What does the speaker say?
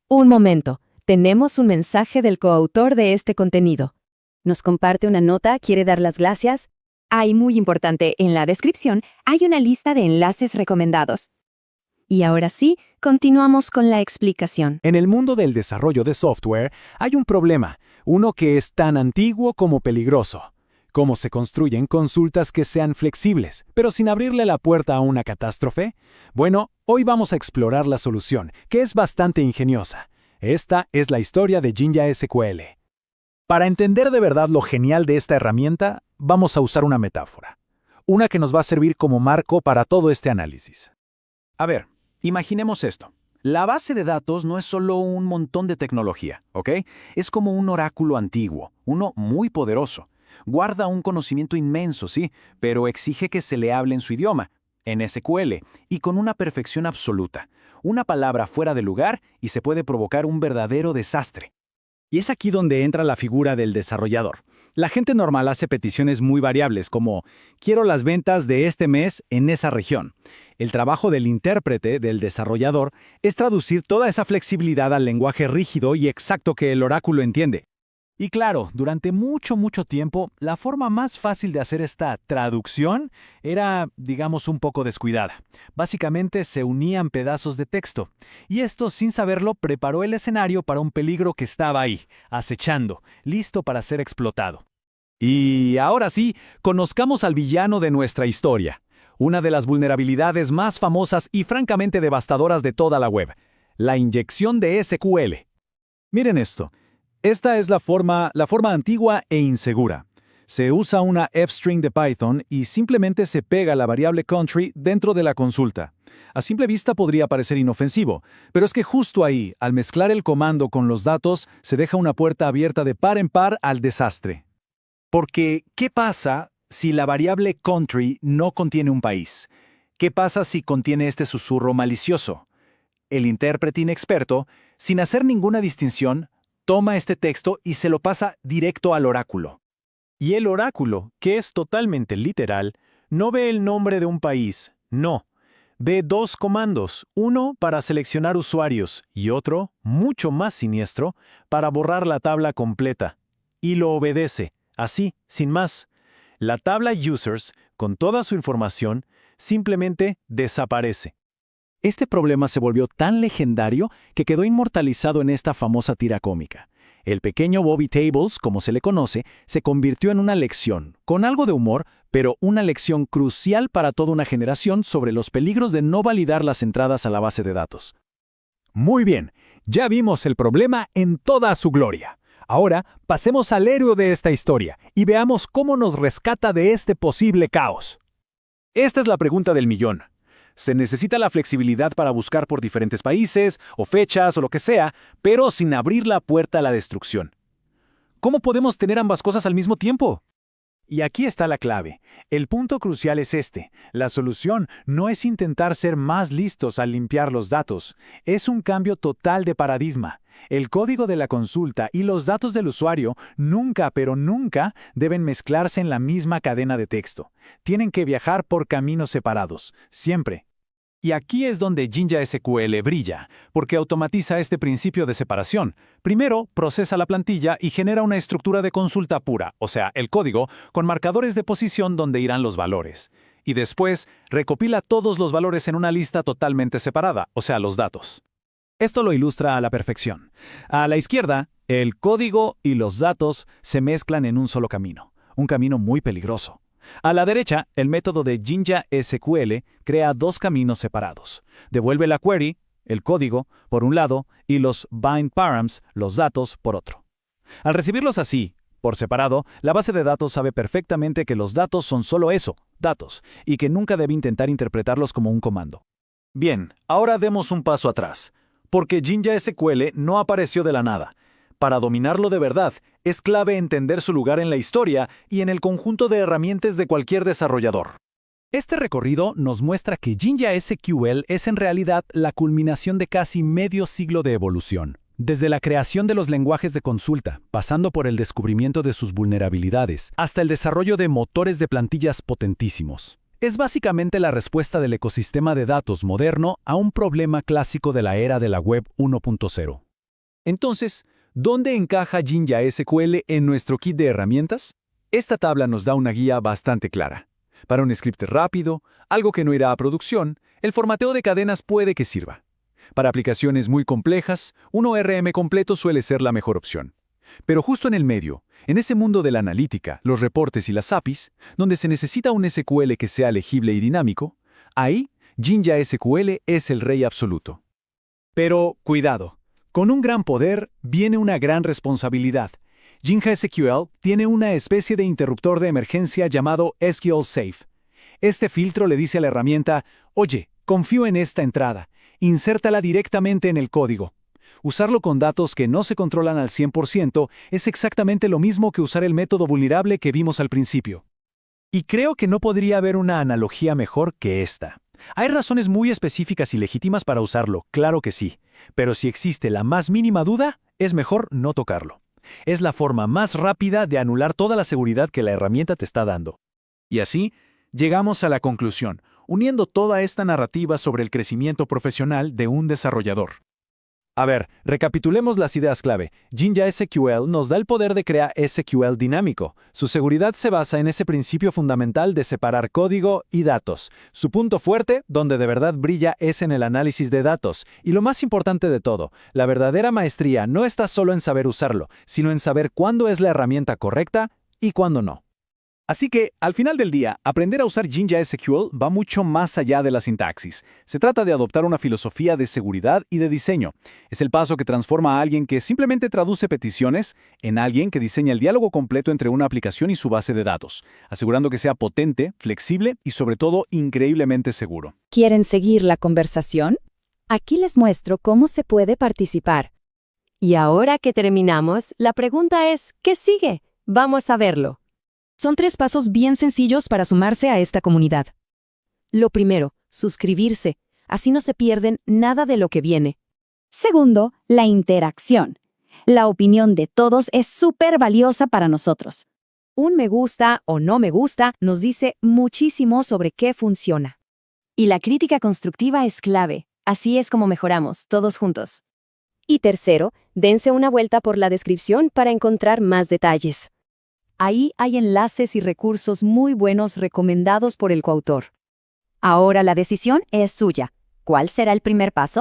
Un momento, tenemos un mensaje del coautor de este contenido. Nos comparte una nota, quiere dar las gracias. Hay muy importante, en la descripción hay una lista de enlaces recomendados. Y ahora sí, continuamos con la explicación. En el mundo del desarrollo de software hay un problema, uno que es tan antiguo como peligroso. ¿Cómo se construyen consultas que sean flexibles, pero sin abrirle la puerta a una catástrofe? Bueno, hoy vamos a explorar la solución, que es bastante ingeniosa. Esta es la historia de Jinja SQL. Para entender de verdad lo genial de esta herramienta, vamos a usar una metáfora. Una que nos va a servir como marco para todo este análisis. A ver, imaginemos esto. La base de datos no es solo un montón de tecnología, ¿ok? Es como un oráculo antiguo, uno muy poderoso. Guarda un conocimiento inmenso, sí, pero exige que se le hable en su idioma, en SQL, y con una perfección absoluta. Una palabra fuera de lugar y se puede provocar un verdadero desastre. Y es aquí donde entra la figura del desarrollador. La gente normal hace peticiones muy variables, como quiero las ventas de este mes en esa región. El trabajo del intérprete, del desarrollador, es traducir toda esa flexibilidad al lenguaje rígido y exacto que el oráculo entiende. Y claro, durante mucho tiempo, la forma más fácil de hacer esta traducción era, digamos, un poco descuidada. Básicamente se unían pedazos de texto. Y esto, sin saberlo, preparó el escenario para un peligro que estaba ahí, acechando, listo para ser explotado. Y ahora sí, conozcamos al villano de nuestra historia. Una de las vulnerabilidades más famosas y francamente devastadoras de toda la web. La inyección de SQL. Miren esto. Esta es la forma antigua e insegura. Se usa una f-string de Python y simplemente se pega la variable country dentro de la consulta. A simple vista podría parecer inofensivo, pero es que justo ahí, al mezclar el comando con los datos, se deja una puerta abierta de par en par al desastre. Porque, ¿qué pasa si la variable country no contiene un país? ¿Qué pasa si contiene este susurro malicioso? El intérprete inexperto, sin hacer ninguna distinción, toma este texto y se lo pasa directo al oráculo. Y el oráculo, que es totalmente literal, no ve el nombre de un país, no. Ve dos comandos, uno para seleccionar usuarios y otro, mucho más siniestro, para borrar la tabla completa. Y lo obedece, así, sin más. La tabla users, con toda su información, simplemente desaparece. Este problema se volvió tan legendario que quedó inmortalizado en esta famosa tira cómica. El pequeño Bobby Tables, como se le conoce, se convirtió en una lección, con algo de humor, pero una lección crucial para toda una generación sobre los peligros de no validar las entradas a la base de datos. Muy bien, ya vimos el problema en toda su gloria. Ahora, pasemos al héroe de esta historia y veamos cómo nos rescata de este posible caos. Esta es la pregunta del millón. Se necesita la flexibilidad para buscar por diferentes países, o fechas, o lo que sea, pero sin abrir la puerta a la destrucción. ¿Cómo podemos tener ambas cosas al mismo tiempo? Y aquí está la clave. El punto crucial es este. La solución no es intentar ser más listos al limpiar los datos. Es un cambio total de paradigma. El código de la consulta y los datos del usuario nunca, pero nunca, deben mezclarse en la misma cadena de texto. Tienen que viajar por caminos separados, siempre. Y aquí es donde Jinja SQL brilla, porque automatiza este principio de separación. Primero, procesa la plantilla y genera una estructura de consulta pura, o sea, el código, con marcadores de posición donde irán los valores. Y después, recopila todos los valores en una lista totalmente separada, o sea, los datos. Esto lo ilustra a la perfección. A la izquierda, el código y los datos se mezclan en un solo camino, un camino muy peligroso. A la derecha, el método de Jinja SQL crea dos caminos separados. Devuelve la query, el código, por un lado, y los bind params, los datos, por otro. Al recibirlos así, por separado, la base de datos sabe perfectamente que los datos son solo eso, datos, y que nunca debe intentar interpretarlos como un comando. Bien, ahora demos un paso atrás, porque Jinja SQL no apareció de la nada. Para dominarlo de verdad, es clave entender su lugar en la historia y en el conjunto de herramientas de cualquier desarrollador. Este recorrido nos muestra que Jinja SQL es en realidad la culminación de casi medio siglo de evolución. Desde la creación de los lenguajes de consulta, pasando por el descubrimiento de sus vulnerabilidades, hasta el desarrollo de motores de plantillas potentísimos. Es básicamente la respuesta del ecosistema de datos moderno a un problema clásico de la era de la web 1.0. Entonces, ¿dónde encaja Jinja SQL en nuestro kit de herramientas? Esta tabla nos da una guía bastante clara. Para un script rápido, algo que no irá a producción, el formateo de cadenas puede que sirva. Para aplicaciones muy complejas, un ORM completo suele ser la mejor opción. Pero justo en el medio, en ese mundo de la analítica, los reportes y las APIs, donde se necesita un SQL que sea legible y dinámico, ahí Jinja SQL es el rey absoluto. Pero, cuidado, con un gran poder viene una gran responsabilidad. Jinja SQL tiene una especie de interruptor de emergencia llamado SQL Safe. Este filtro le dice a la herramienta, oye, confío en esta entrada, insértala directamente en el código. Usarlo con datos que no se controlan al 100% es exactamente lo mismo que usar el método vulnerable que vimos al principio. Y creo que no podría haber una analogía mejor que esta. Hay razones muy específicas y legítimas para usarlo, claro que sí, pero si existe la más mínima duda, es mejor no tocarlo. Es la forma más rápida de anular toda la seguridad que la herramienta te está dando. Y así, llegamos a la conclusión, uniendo toda esta narrativa sobre el crecimiento profesional de un desarrollador. A ver, recapitulemos las ideas clave. Jinja SQL nos da el poder de crear SQL dinámico. Su seguridad se basa en ese principio fundamental de separar código y datos. Su punto fuerte, donde de verdad brilla, es en el análisis de datos. Y lo más importante de todo, la verdadera maestría no está solo en saber usarlo, sino en saber cuándo es la herramienta correcta y cuándo no. Así que, al final del día, aprender a usar Jinja SQL va mucho más allá de la sintaxis. Se trata de adoptar una filosofía de seguridad y de diseño. Es el paso que transforma a alguien que simplemente traduce peticiones en alguien que diseña el diálogo completo entre una aplicación y su base de datos, asegurando que sea potente, flexible y sobre todo increíblemente seguro. ¿Quieren seguir la conversación? Aquí les muestro cómo se puede participar. Y ahora que terminamos, la pregunta es, ¿qué sigue? Vamos a verlo. Son 3 pasos bien sencillos para sumarse a esta comunidad. Lo primero, suscribirse. Así no se pierden nada de lo que viene. Segundo, la interacción. La opinión de todos es súper valiosa para nosotros. Un me gusta o no me gusta nos dice muchísimo sobre qué funciona. Y la crítica constructiva es clave. Así es como mejoramos, todos juntos. Y tercero, dense una vuelta por la descripción para encontrar más detalles. Ahí hay enlaces y recursos muy buenos recomendados por el coautor. Ahora la decisión es suya. ¿Cuál será el primer paso?